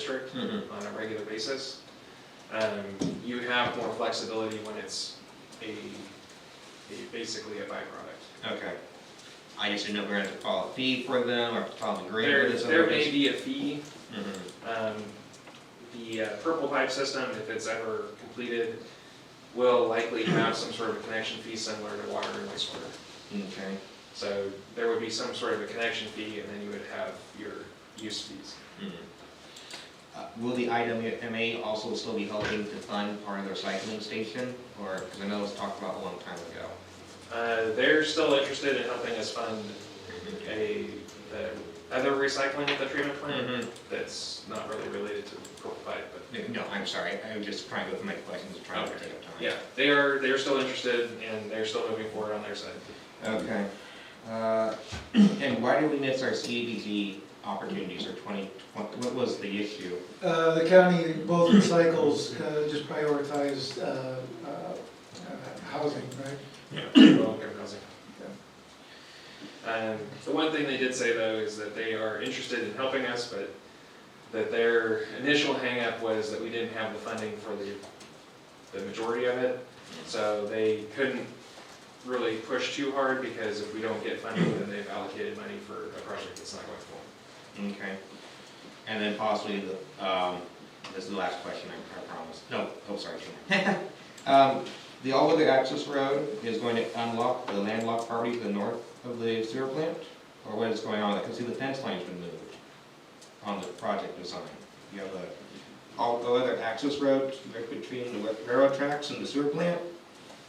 district on a regular basis. You have more flexibility when it's basically a byproduct. Okay. I just didn't know if we're going to have to file a fee for them or file an agreement. There may be a fee. The purple pipe system, if it's ever completed, will likely have some sort of a connection fee similar to water and wastewater. Okay. So there would be some sort of a connection fee, and then you would have your use fees. Will the IWMA also still be helping to fund part of their recycling station? Or, because I know it was talked about a long time ago. They're still interested in helping us fund the other recycling at the treatment plant that's not really related to purple pipe. But no, I'm sorry. I was just trying to go through my questions and trying to take up time. Yeah, they're still interested, and they're still moving forward on their side. Okay. And why did we miss our CDBG opportunities or 2020? What was the issue? The county, both cycles, just prioritized housing, right? Yeah, low-income housing. The one thing they did say though is that they are interested in helping us, but that their initial hang-up was that we didn't have the funding for the majority of it, so they couldn't really push too hard, because if we don't get funding, then they've allocated money for a project that's not going forward. Okay. And then possibly this is the last question, I promise. No, oh sorry. The all-weather access road is going to unlock the landlocked property to the north of the sewer plant? Or what is going on? I can see the fence line's been moved on the project design. You have the all-weather access road right between the railroad tracks and the sewer plant?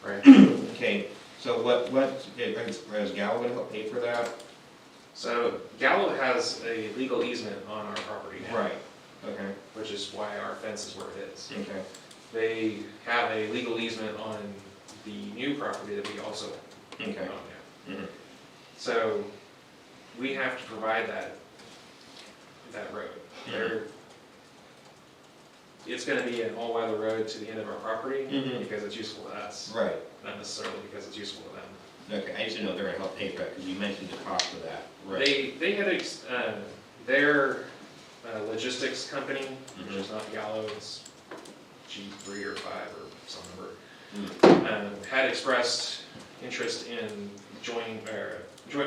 Right. Okay, so what is Gallo going to help pay for that? So Gallo has a legal easement on our property now. Right, okay. Which is why our fence is where it is. Okay. They have a legal easement on the new property that we also own now. So we have to provide that road. It's going to be an all-weather road to the end of our property because it's useful to us. Right. Not necessarily because it's useful to them. Okay, I just didn't know they're going to help pay for that because you mentioned the cost of that. Right. They had their logistics company, which is not Gallo, it's G3 or 5 or some number, had expressed interest in joint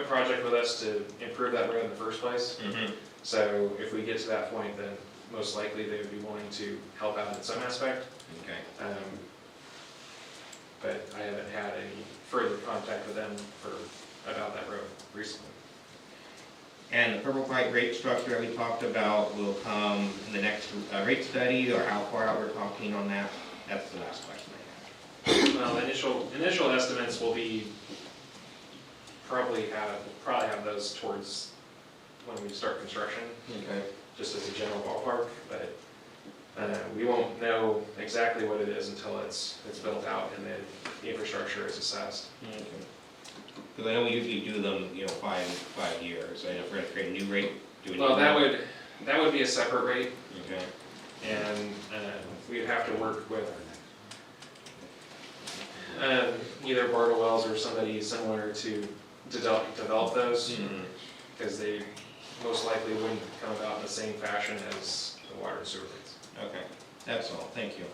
project with us to improve that road in the first place. So if we get to that point, then most likely they would be willing to help out in some aspect. Okay. But I haven't had any further contact with them about that road recently. And the purple pipe rate structure that we talked about will come in the next rate study, or how far out we're talking on that? That's the last question I have. Well, initial estimates will be probably have those towards when we start construction. Okay. Just as a general ballpark, but we won't know exactly what it is until it's built out and then the infrastructure is assessed. Okay. Because I know we usually do them, 5 years. And if we're going to create a new rate, do we? Well, that would be a separate rate. Okay. And we'd have to work with either Bartlewells or somebody similar to develop those, because they most likely wouldn't come about in the same fashion as the water and sewer rates. Okay, that's all. Thank you.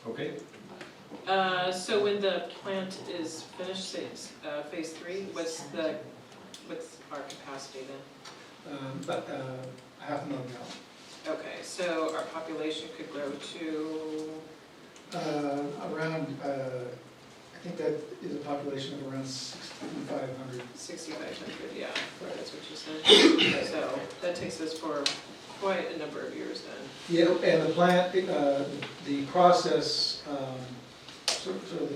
Okay. So when the plant is finished, phase 3, what's our capacity then? But 500,000 gallons. Okay, so our population could grow to? Around, I think that is a population of around 6,500. 6,500, yeah, that's what you said. So that takes us for quite a number of years then. Yeah, and the plant, the process, sort of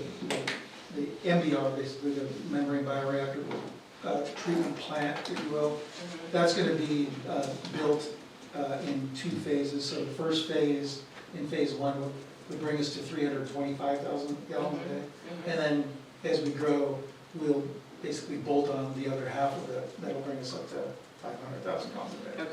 the MBR, basically the membrane bioreactor treatment plant, if you will, that's going to be built in 2 phases. So the first phase, in phase 1, would bring us to 325,000 gallons a day. And then as we grow, we'll basically bolt on the other half of it. That'll bring us up to 500,000 gallons a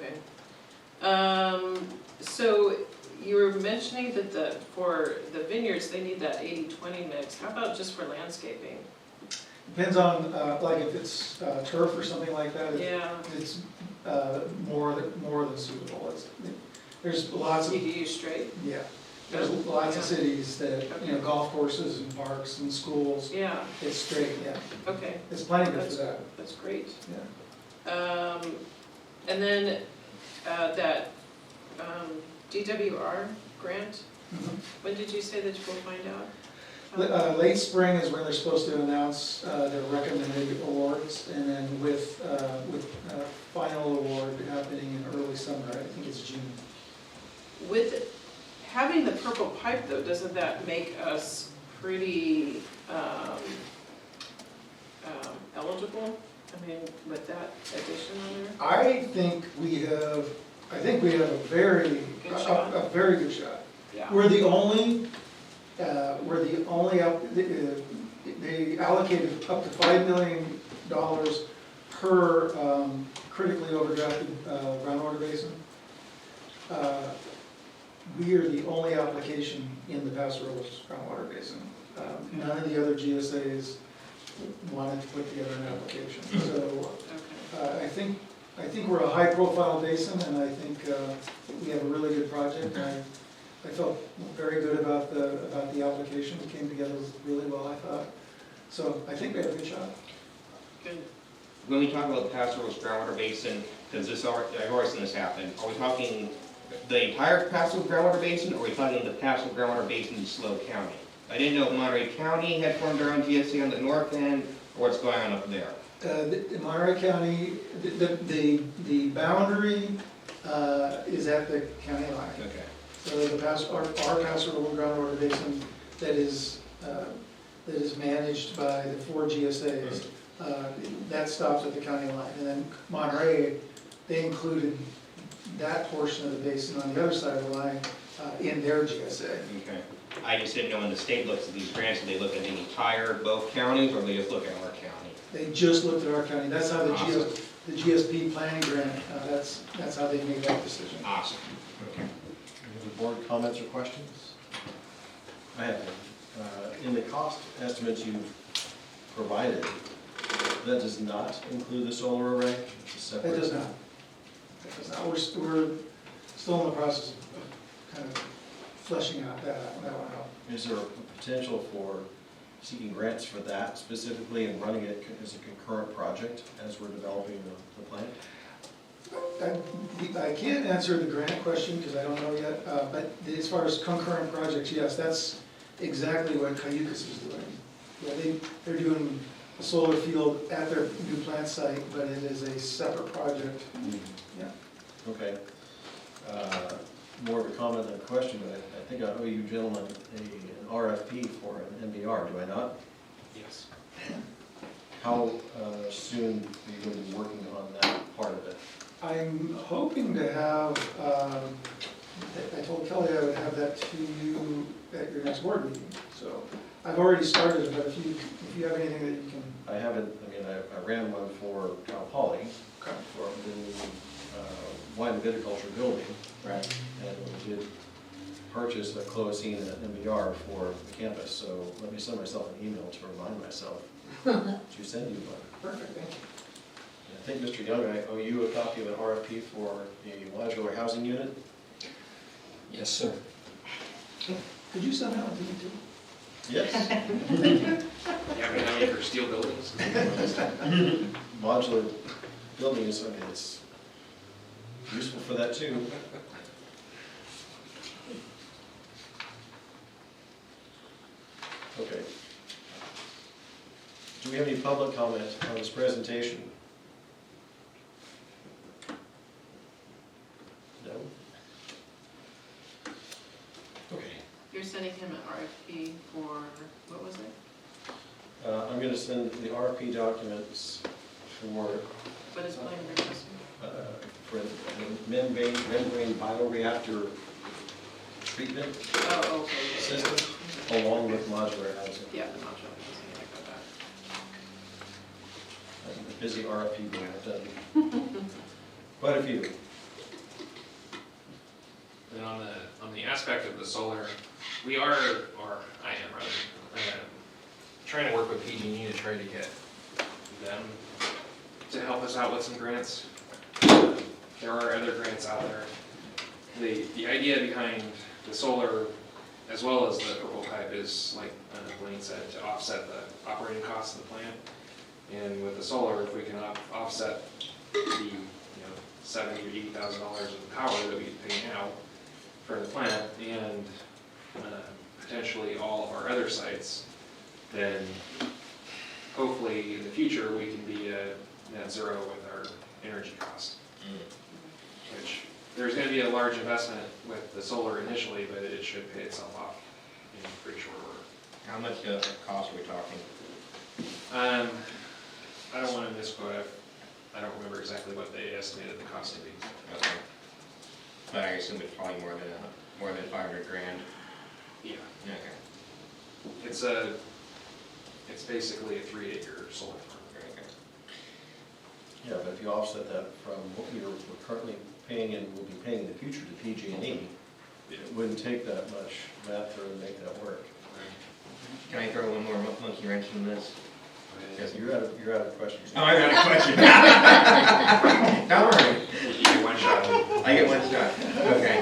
day. So you were mentioning that for the vineyards, they need that 80-20 mix. How about just for landscaping? Depends on, like if it's turf or something like that. Yeah. It's more than suitable. There's lots of, CDU straight? yeah, there's lots of cities that, you know, golf courses and parks and schools, Yeah, it's straight, yeah. okay, It's plenty good for that, that's great. yeah. And then, that, DWR grant, when did you say that you will find out? Late spring is when they're supposed to announce their recommended awards, and then with final award happening in early summer, I think it's June. With having the purple pipe though, doesn't that make us pretty eligible? I mean, with that addition on there? I think we have a very, Good shot. a very good shot. Yeah. We're the only, they allocated up to $5 million per critically overdrafted groundwater basin. We are the only application in the Paso Robles groundwater basin. None of the other GSAs wanted to put together an application. So Okay. I think we're a high-profile basin, and I think we have a really good project. I felt very good about the application. It came together really well, I thought. So I think we have a good shot. Good. When we talk about the Paso Robles groundwater basin, because I've already seen this happen, are we talking the entire Paso groundwater basin, or are we talking the Paso groundwater basin in SLO County? I didn't know if Monterey County had formed their own GSA on the north end, or what's going on up there. The Monterey County, the boundary is at the county line. Okay. So our Paso Robles groundwater basin that is managed by the 4 GSAs, that stops at the county line. And then Monterey, they included that portion of the basin on the other side of the line in their GSA. Okay. I just didn't know when the state looks at these grants, do they look at the entire, both counties, or do they just look at our county? They just looked at our county. That's how the Awesome. the GSP planning grant, that's how they made that decision. Awesome. Any other board comments or questions? I have one. In the cost estimates you've provided, that does not include the solar array? It's a separate. It does not. It does not. We're still in the process of kind of fleshing out that one out. Is there a potential for seeking grants for that specifically and running it as a concurrent project as we're developing the plan? I can't answer the grant question because I don't know yet, but as far as concurrent projects, yes, that's exactly what Cayucas is doing. Yeah, they're doing a solar field at their new plant site, but it is a separate project. Yeah. Okay. More of a comment than a question, but I think I owe you gentlemen an RFP for an MBR, do I not? Yes. How soon are you going to be working on that part of it? I'm hoping to have, I told Kelly I would have that to you at your next board meeting. So I've already started it, but if you have anything that you can. I haven't, I ran one for Cal Poly Okay. for the wine and viticulture building. Right. And we did purchase a closing and an MBR for the campus, so let me send myself an email to remind myself to send you one. Perfect, thank you. I think, Mr. Young, I owe you a copy of an RFP for a modular housing unit. Yes, sir. Could you send that one to me too? Yes. Yeah, I mean, how many for steel buildings? Modular building is, it's useful for that too. Okay. Do we have any public comment on this presentation? No? Okay. You're sending him an RFP for, what was it? I'm going to send the RFP documents for What is Blaine requesting? the membrane bioreactor treatment Oh, okay. system, along with modular housing. Yeah, the modular housing, I got that. I'm a busy RFP boy, I've done quite a few. And on the aspect of the solar, we are, or I am rather, trying to work with PG&E to try to get them to help us out with some grants. there are other grants out there. The idea behind the solar, as well as the purple pipe, is like Blaine said, to offset the operating costs of the plant. And with the solar, if we can offset the $70,000 or $80,000 of the power that we pay now for the plant, and potentially all of our other sites, then hopefully in the future we can be net zero with our energy costs. Which there's going to be a large investment with the solar initially, but it should pay itself off in pretty short order. How much cost are we talking? I don't want to misquote. I don't remember exactly what they estimated the cost to be. Okay. But I assume it's probably more than 500 grand. Yeah, Okay. it's basically a 3-acre solar farm. Okay. Yeah, but if you offset that from what we're currently paying and will be paying in the future to PG&E, it wouldn't take that much math to make that work. Can I throw one more monkey wrench in this? Yes, you're out of questions. Oh, I got a question. Don't worry. You get one shot. I get one shot. Okay.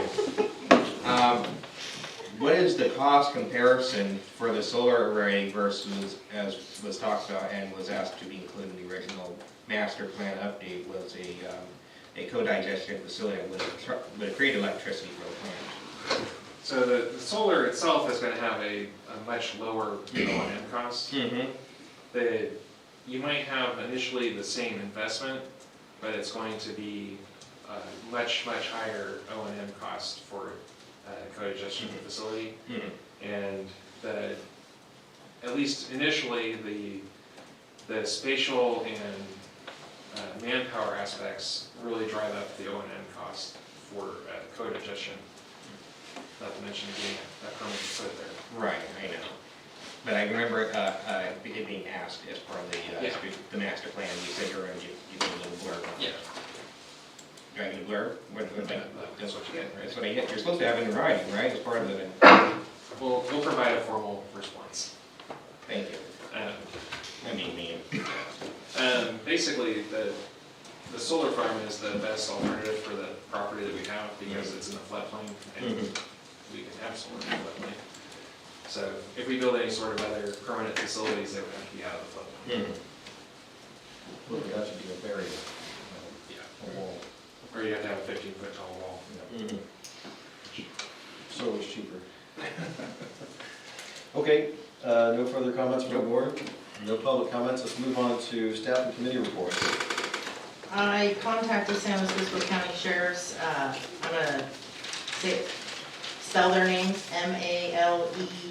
What is the cost comparison for the solar array versus, as was talked about and was asked to be included in the original master plan update, was a co-digestion facility that would create electricity for the plant? So the solar itself is going to have a much lower O&M cost. Mm-hmm. You might have initially the same investment, but it's going to be a much higher O&M cost for a co-digestion facility. Mm-hmm. And at least initially, the spatial and manpower aspects really drive up the O&M cost for co-digestion. Not to mention getting that permit to put it there. Right, I know. But I remember it being asked as part of the master plan. You said you were going to give me a little blurb. Yeah. Do I get a blurb? That's what you get, right? That's what I get. You're supposed to have it in writing, right? As part of the. We'll provide a formal response. Thank you. I mean. Basically, the solar farm is the best alternative for the property that we have because it's in the floodplain, and we can have solar in the floodplain. So if we build any sort of other permanent facilities, they would have to be out of the floodplain. Well, it has to be a buried Yeah. wall. Or you have to have a 15-foot tall wall. So it's cheaper. Okay, no further comments from the board? No public comments. Let's move on to staff and committee reports. I contacted San Francisco County Sheriffs. I'm gonna spell their names, M-A-L-E-S-Z-A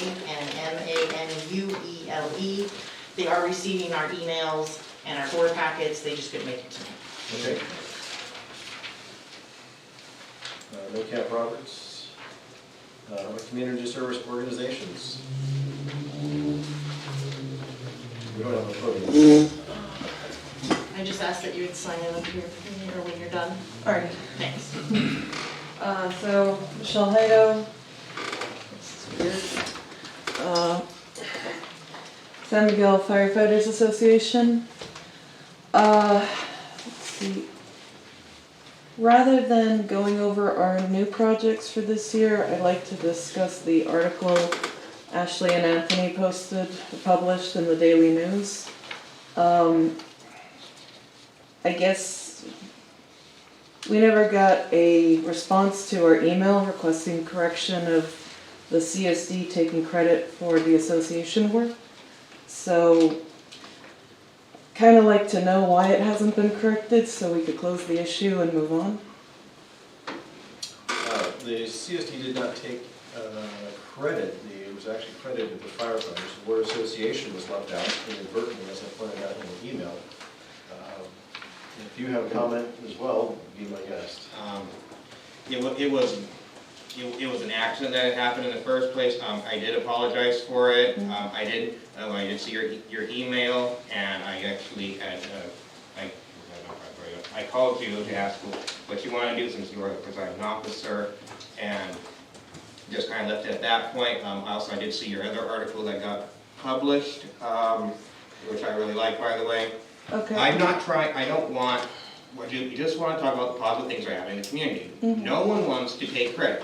and M-A-N-U-E-L-E. They are receiving our emails and our board packets, they just couldn't make it tonight. Okay. No Camp Roberts. Community service organizations. We don't have a podium. I just asked that you would sign in up here when you're done. All right, Thanks. so Michelle Heido, this is weird. San Miguel Firefighters Association. Let's see. Rather than going over our new projects for this year, I'd like to discuss the article Ashley and Anthony published in the Daily News. I guess we never got a response to our email requesting correction of the CSD taking credit for the association work. So, kind of like to know why it hasn't been corrected so we could close the issue and move on. The CSD did not take credit. It was actually credited to the firefighters. The Board Association was left out inadvertently, as I pointed out in the email. If you have a comment as well, be my guest. It was an accident that happened in the first place. I did apologize for it. I did see your email, and I actually had I called you to ask what you want to do since you are the presiding officer, and just kind of left it at that point. Also, I did see your other article that got published, which I really like, by the way. Okay. I'm not trying. I don't want we just wanna talk about the positive things that are happening in the community. Mhm. No one wants to take credit.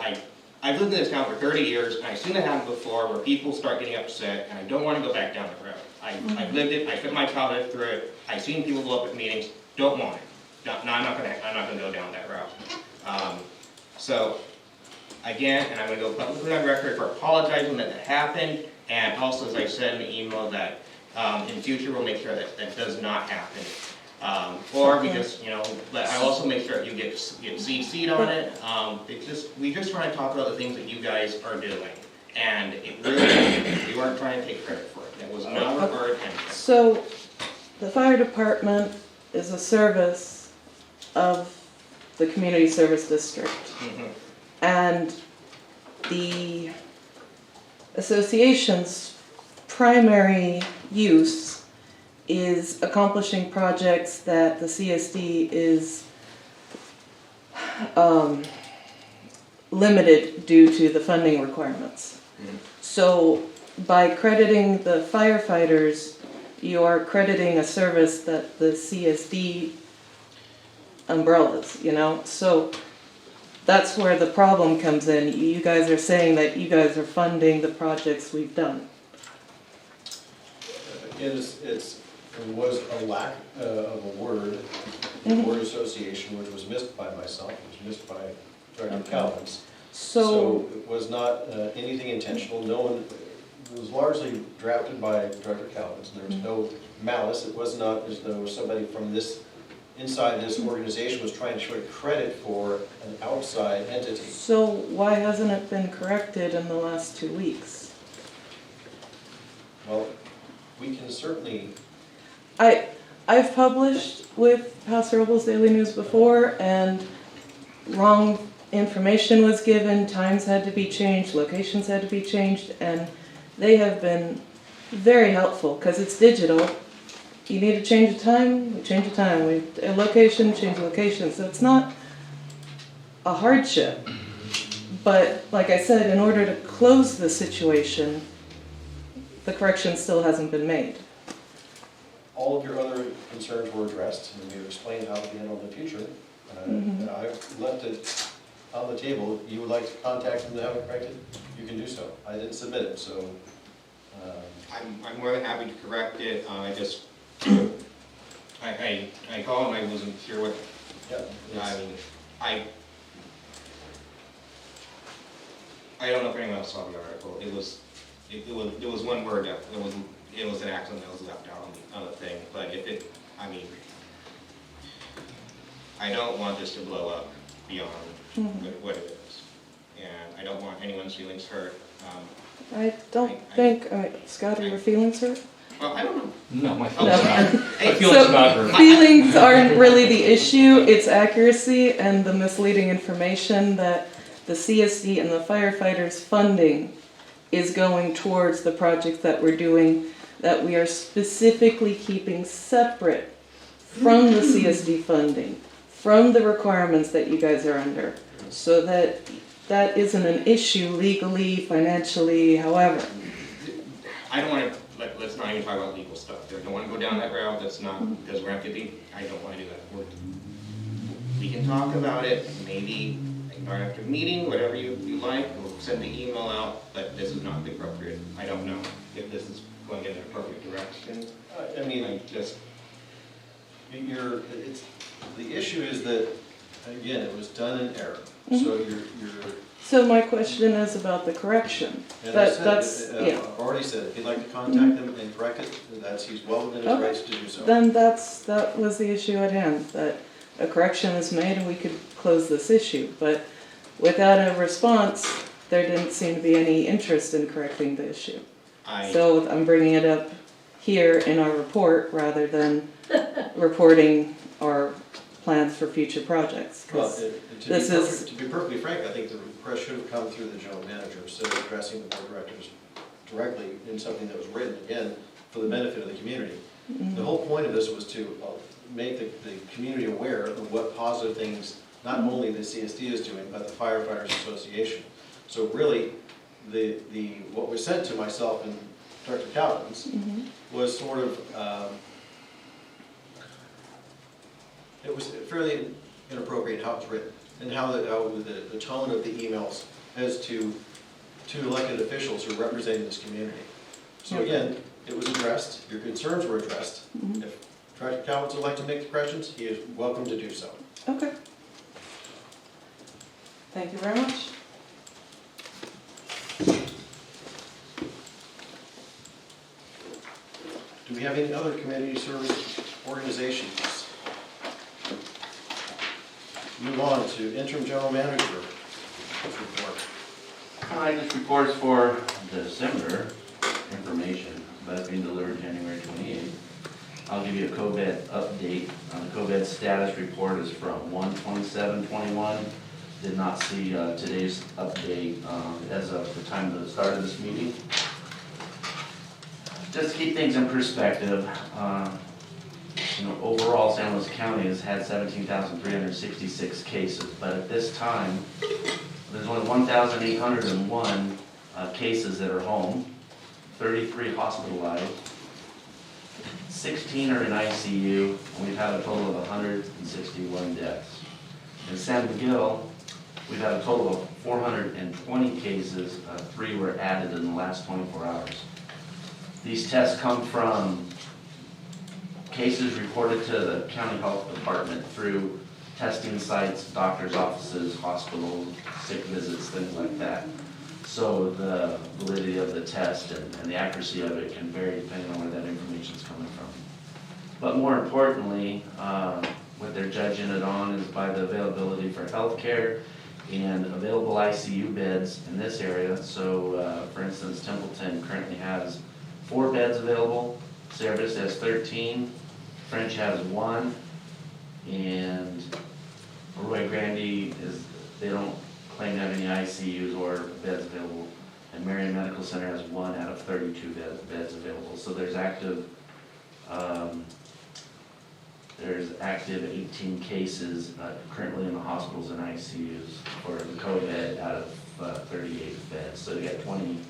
I've lived in this town for 30 years, and I've seen it happen before where people start getting upset, and I don't wanna go back down the road. I've lived it, I spent my childhood through it, I've seen people go up at meetings, don't want it. No, I'm not gonna go down that route. So, again, and I'm gonna go publicly on record for apologizing that that happened, and also, as I said in the email, that in future, we'll make sure that that does not happen. Or we just, but I also make sure you get CC'd on it. We just try to talk about the things that you guys are doing. And it really, we weren't trying to take credit for it. That was not our intention. So, the fire department is a service of the community service district. Mhm. And the association's primary use is accomplishing projects that the CSD is limited due to the funding requirements. So by crediting the firefighters, you are crediting a service that the CSD umbrellas, So that's where the problem comes in. You guys are saying that you guys are funding the projects we've done. It was a lack of a word, Mhm. word association, which was missed by myself, it was missed by Director Calvin's. So, it was not anything intentional, no one, it was largely drafted by Director Calvin's, there was no malice, it was not as though somebody from inside this organization was trying to show credit for an outside entity. so why hasn't it been corrected in the last 2 weeks? Well, we can certainly, I've published with Paso Robles Daily News before, and wrong information was given, times had to be changed, locations had to be changed, and they have been very helpful, because it's digital. You need to change the time, we change the time, a location, change the location, so it's not a hardship. But like I said, in order to close the situation, the correction still hasn't been made. all of your other concerns were addressed, and we explained how to handle in the future. And I've left it on the table. If you would like to contact them to have it corrected, you can do so. I didn't submit it, so. I'm more than happy to correct it. I just, I called and I wasn't sure what, Yeah, I don't know if anyone else saw the article. It was one word that, it was an accident that was left out on the thing, but I don't want this to blow up beyond what it is. And I don't want anyone's feelings hurt. I don't think, Scott, are your feelings hurt? Well, I don't know. No, my Oh, feelings sorry. not. Hey, My feelings so- not hurt. Feelings aren't really the issue, it's accuracy and the misleading information that the CSD and the firefighters' funding is going towards the projects that we're doing, that we are specifically keeping separate from the CSD funding, from the requirements that you guys are under, so that that isn't an issue legally, financially, however. I don't want to, let's not even talk about legal stuff. I don't want to go down that route. That's not, because we're going to have to be, I don't want to do that. We can talk about it, maybe right after the meeting, whatever you like, we'll send the email out, but this is not the appropriate. I don't know if this is going in an appropriate direction. I mean, the issue is that, again, it was done in error. So So my question is about the correction. and I That's, said, yeah. I've already said, if you'd like to contact them and correct it, he's well within his Okay. rights to do so. Then that was the issue at hand, that a correction is made and we could close this issue. But without a response, there didn't seem to be any interest in correcting the issue. So I'm bringing it up here in our report rather than reporting our plans for future projects. Well, 'Cause to be perfectly frank, I think the request should have come through the general manager instead of addressing the board of directors directly in something that was written, again, for the benefit of the community. The whole point of this was to make the community aware of what positive things not only the CSD is doing, but the Firefighters Association. So really, what was sent to myself and Director Calvin's was sort of It was fairly inappropriate how it's written, and how the tone of the emails as to elected officials who are representing this community. So again, it was addressed, your concerns were addressed. If Traffic Talbot would like to make corrections, he is welcome to do so. Okay. Thank you very much. Do we have any other community service organizations? Move on to interim general manager report. This report is for December information, but it's being delivered January 28th. I'll give you a COVID update. The COVID status report is from 1/27/21. Did not see today's update as of the time of the start of this meeting. Just to keep things in perspective, overall San Luis County has had 17,366 cases, but at this time, there's only 1,801 cases that are home, 33 hospitalized, 16 are in ICU, and we've had a total of 161 deaths. In San Miguel, we've had a total of 420 cases, 3 were added in the last 24 hours. These tests come from cases reported to the county health department through testing sites, doctor's offices, hospitals, sick visits, things like that. So the validity of the test and the accuracy of it can vary depending on where that information is coming from. But more importantly, what they're judging it on is by the availability for healthcare and available ICU beds in this area. So for instance, Templeton currently has 4 beds available, Sierra Vista has 13, French has 1, and Arroyo Grande they don't claim to have any ICUs or beds available, and Marion Medical Center has 1 out of 32 beds available. So there's active 18 cases currently in the hospitals and ICUs for the COVID out of 38 beds. So you got 20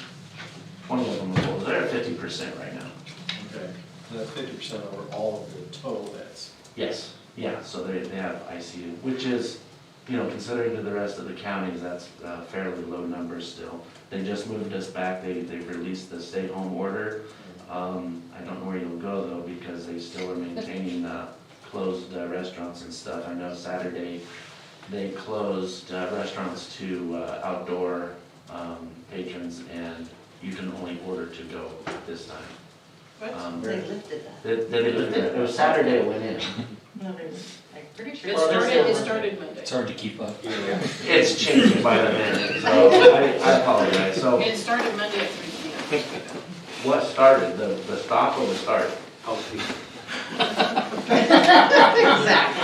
of them available. They're at 50% right now. Okay. And that's 50% over all of the total beds. Yes, yeah, so they have ICU, which is, considering to the rest of the counties, that's fairly low numbers still. They just moved us back, they've released the stay-home order. I don't know where you'll go though, because they still are maintaining closed restaurants and stuff. I know Saturday, they closed restaurants to outdoor patrons, and you can only order to go at this time. What? They lifted that. They lifted it. It was Saturday it went in. No, they, I'm pretty sure. It started Monday. It's hard to keep up. It's changing by the minute, so I apologize. So It started Monday at 3 p.m. what started? The stop or the start? Exactly.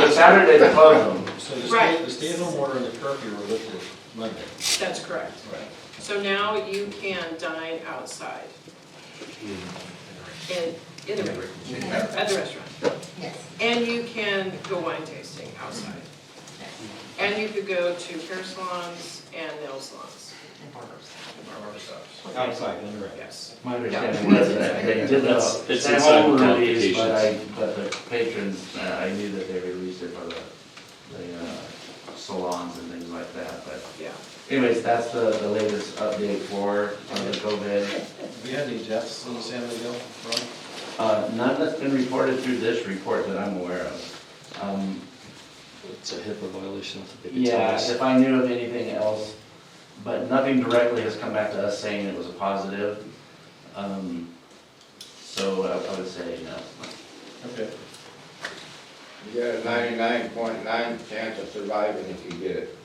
The Saturday they closed them. So Right. the stay-at-home order and the curfew were lifted Monday. That's correct. Right. So now you can dine outside. In the at the restaurant. Yes. And you can go wine tasting outside. And you could go to hair salons and nail salons. And barbers. Outside, in the right. Yes. My understanding was that they did the It's inside stay-home the release, qualifications. but the patrons, I knew that they released it for the salons and things like that. But Yeah. anyways, that's the latest update for the COVID. Have we had any deaths in San Miguel, Ron? None that's been reported through this report that I'm aware of. It's a HIPAA violation. They could tell Yeah, us. if I knew of anything else, but nothing directly has come back to us saying it was a positive. So I would say no. Okay. You got a 99.9 chance of surviving if you get it.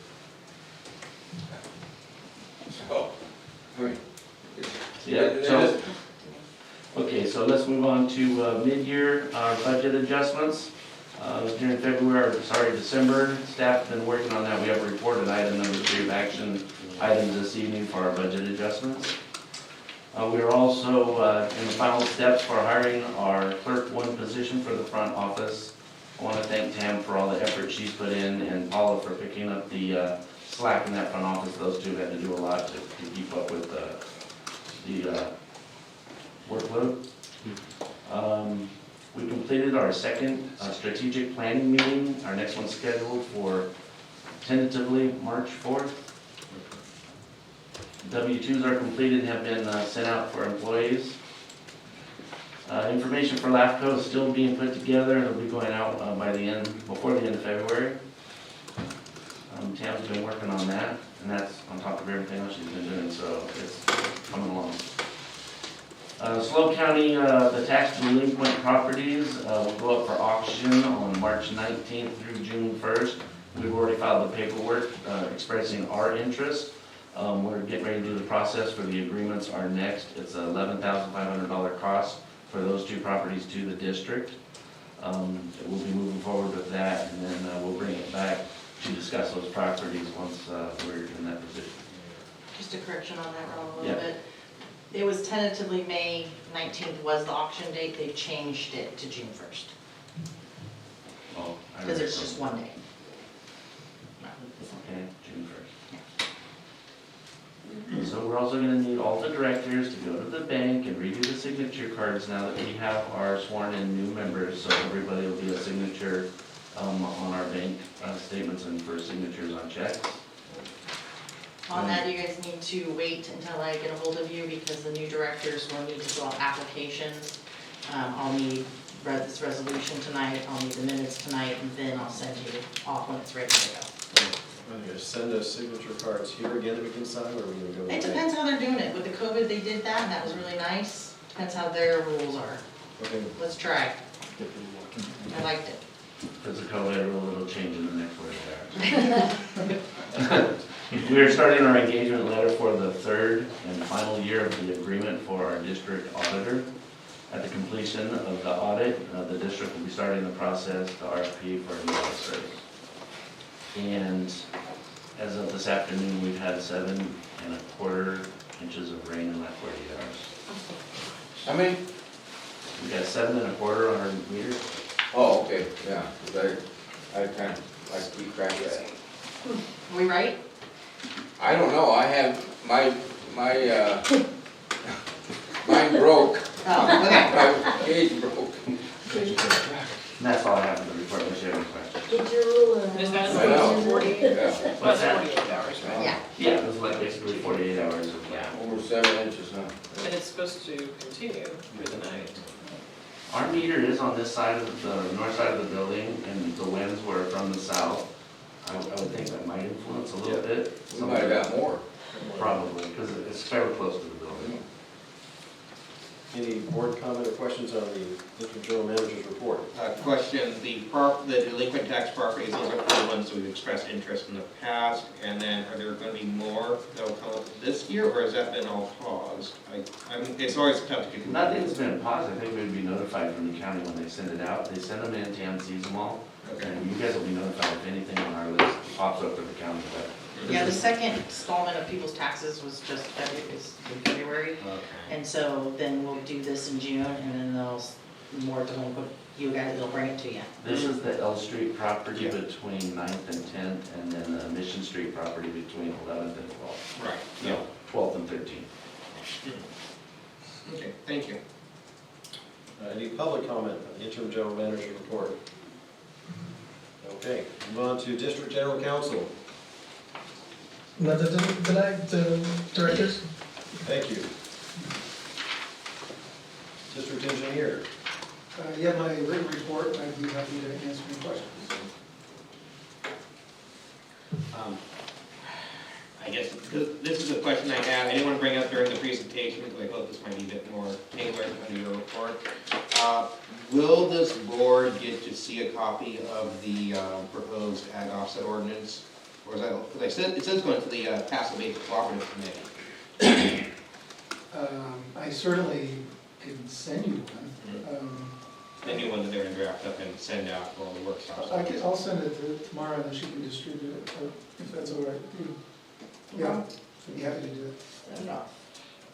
So, I mean, Yeah, so, okay, so let's move on to mid-year budget adjustments. During December, staff's been working on that. We have reported item number 3 of action items this evening for our budget adjustments. We are also in the final steps for hiring our clerk 1 position for the front office. I want to thank Tam for all the effort she's put in, and Paula for picking up the slack in that front office. Those two had to do a lot to keep up with the workload. We completed our second strategic planning meeting. Our next one's scheduled for tentatively March 4th. W-2s are completed and have been sent out for employees. Information for LAFCO is still being put together. It'll be going out before the end of February. Tam's been working on that, and that's on top of everything else she's been doing, so it's coming along. SLO County, the tax delinquent properties will go up for auction on March 19th through June 1st. We've already filed the paperwork expressing our interest. We're getting ready to do the process for the agreements are next. It's an $11,500 cost for those two properties to the district. We'll be moving forward with that, and then we'll bring it back to discuss those properties once we're in that position. Just a correction on that, Ron, a Yeah. little bit. It was tentatively May 19th was the auction date. They changed it to June 1st. Oh, I Because read it's it. just one day. Okay, June 1st. So we're also gonna need all the directors to go to the bank and redo the signature cards now that we have our sworn in new members, so everybody will be a signature on our bank statements and for signatures on checks. On that, you guys need to wait until I get a hold of you because the new directors will need to fill out applications. I'll need this resolution tonight, I'll need the minutes tonight, and then I'll send you off when it's ready to go. Are you gonna send us signature cards here again that we can sign, or are we gonna go to the It bank? depends how they're doing it. With the COVID, they did that, and that was really nice. Depends how their rules are. Okay. Let's try. I liked it. If it's a COVID rule, it'll change in the next 48 hours. We are starting our engagement letter for the third and final year of the agreement for our district auditor. At the completion of the audit, the district will be starting the process, the RFP for a new audit service. And as of this afternoon, we've had 7¼ inches of rain in the last 48 hours. How many? We got 7¼ on our meter. Oh, okay, yeah, 'cause I kind of like to keep track of that. Are we right? I don't know, I have, mine broke, Oh, okay. my gauge broke. And that's all I have in the report, unless you have any questions. Is that I know. 48? Yeah, Well, that's 48 hours, right? Yeah. Yeah, it was like basically 48 hours of, over 7 inches, huh? And it's supposed to continue through the night. Our meter is on this side of the north side of the building, and the winds were from the south. I would think that might influence a little bit. We might have got more. Probably, because it's fairly close to the building. Any board comment or questions on the district general manager's report? Question, the delinquent tax properties, those are the ones that we've expressed interest in the past, and then are there gonna be more that will come up this year, or has that been all paused? It's always tough to get. Nothing's been paused. I think we'd be notified from the county when they send it out. They send them in, Tam sees them all. Okay. And you guys will be notified if anything on our list pops up for the county. But Yeah, the second installment of people's taxes was just in February. Okay. And so then we'll do this in June, and then those more delinquent, you guys, they'll bring it to you. this is the L Street property Yeah. between 9th and 10th, and then the Mission Street property between 11th and 12th. Right, No, 12th and 13th. okay, thank you. Any public comment on the interim general manager's report? Okay, move on to district general counsel. Another tonight, directors? Thank you. District engineer. You have my written report, I'd be happy to answer any questions. I guess this is a question I have, I didn't want to bring up during the presentation, because I thought this might be a bit more tailored under your report. Will this board get to see a copy of the proposed ag offset ordinance? Or is that, because it says going to the Passive Basin Cooperative Committee. I certainly can send you one. The new one that they're going to draft up and send out for all the workshops. I'll send it tomorrow, and then she can distribute it, if that's all right with you. Yeah, I'd be happy to do it.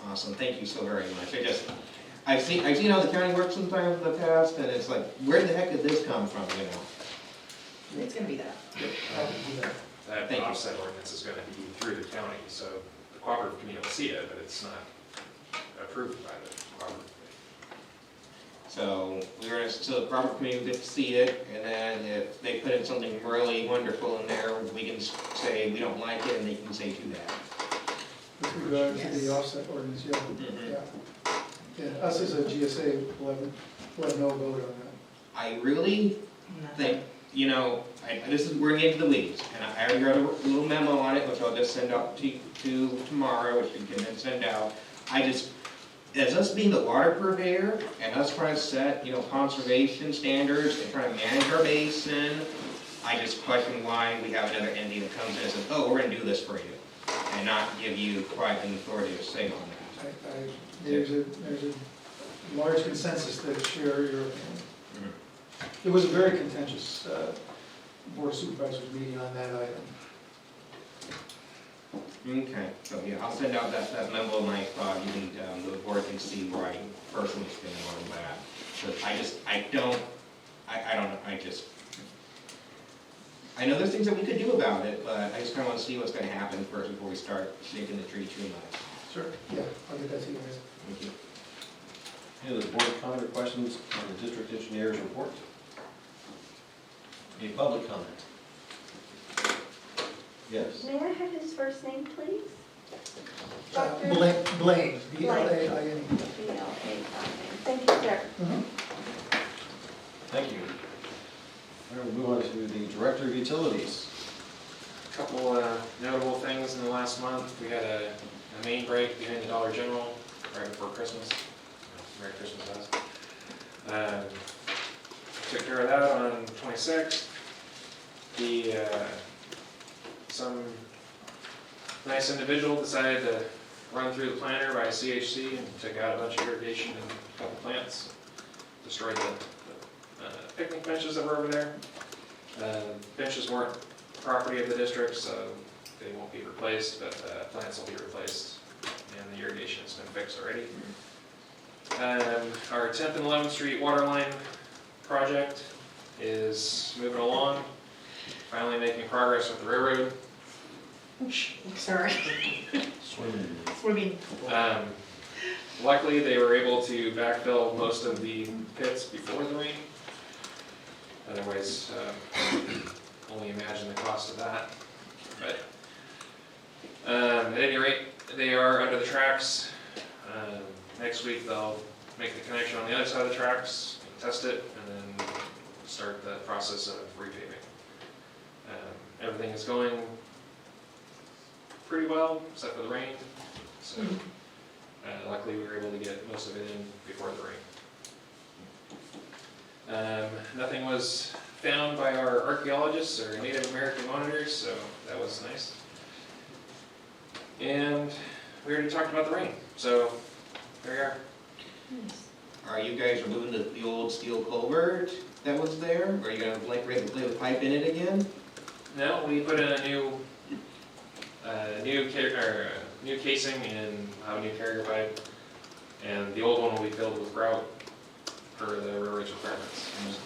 Awesome, thank you so very much. I've seen how the county works sometimes in the past, and it's like, where the heck did this come from, you know? It's gonna be that. Happy to do that. That Thank you. offset ordinance is gonna be through the county, so the cooperative committee will see it, but it's not approved by the cooperative committee. So so the proper committee will get to see it, and then if they put in something really wonderful in there, we can say we don't like it, and they can say too bad. With regard to Yes. the offset ordinance, yeah, Mhm. yeah. And us as a GSA will have no vote on that. I really think, we're gonna get into the weeds, and I already wrote a little memo on it, which I'll just send out to tomorrow, which you can then send out. As us being the water purveyor, and us trying to set, conservation standards and trying to manage our basin, I just question why we have another entity that comes in and says, oh, we're gonna do this for you, and not give you quite an authoritative say on that. There's a large consensus that share your opinion. It was a very contentious board of supervisors meeting on that item. Okay, so yeah, I'll send out that memo tonight, you can, the board can see where I personally stand on that. But I know there's things that we could do about it, but I just kinda wanna see what's gonna happen first before we start shaking the tree too much. Sure. Yeah, I'll get that to you guys. Thank you. Any other board comment or questions on the district engineer's report? Any public comment? Yes. May I have his first name, please? Dr. Blaine, B-L-A-I-N-E. B-L-A-I-N. Thank you, sir. Thank you. All right, we'll move on to the director of utilities. A couple notable things in the last month. We had a main break behind the Dollar General right before Christmas. Merry Christmas, guys. Took care of that on 26th. Some nice individual decided to run through the planter by CHC and took out a bunch of irrigation and a couple plants. Destroyed the picnic benches that were over there. Benches weren't property of the district, so they won't be replaced, but plants will be replaced, and the irrigation has been fixed already. Our 10th and 11th Street water line project is moving along, finally making progress with the railroad. Sorry. Swimming. Luckily, they were able to backfill most of the pits before the rain. Otherwise, only imagine the cost of that. But at any rate, they are under the tracks. Next week, they'll make the connection on the other side of the tracks, test it, and then start the process of repaving. Everything is going pretty well, except for the rain. So luckily, we were able to get most of it in before the rain. Nothing was found by our archaeologists or Native American monitors, so that was nice. And we already talked about the rain, so there we are. Are you guys removing the old steel culvert that was there? Or are you gonna play with pipe in it again? No, we put in a new casing and a new carrier pipe, and the old one will be filled with grout per the railroad's requirements.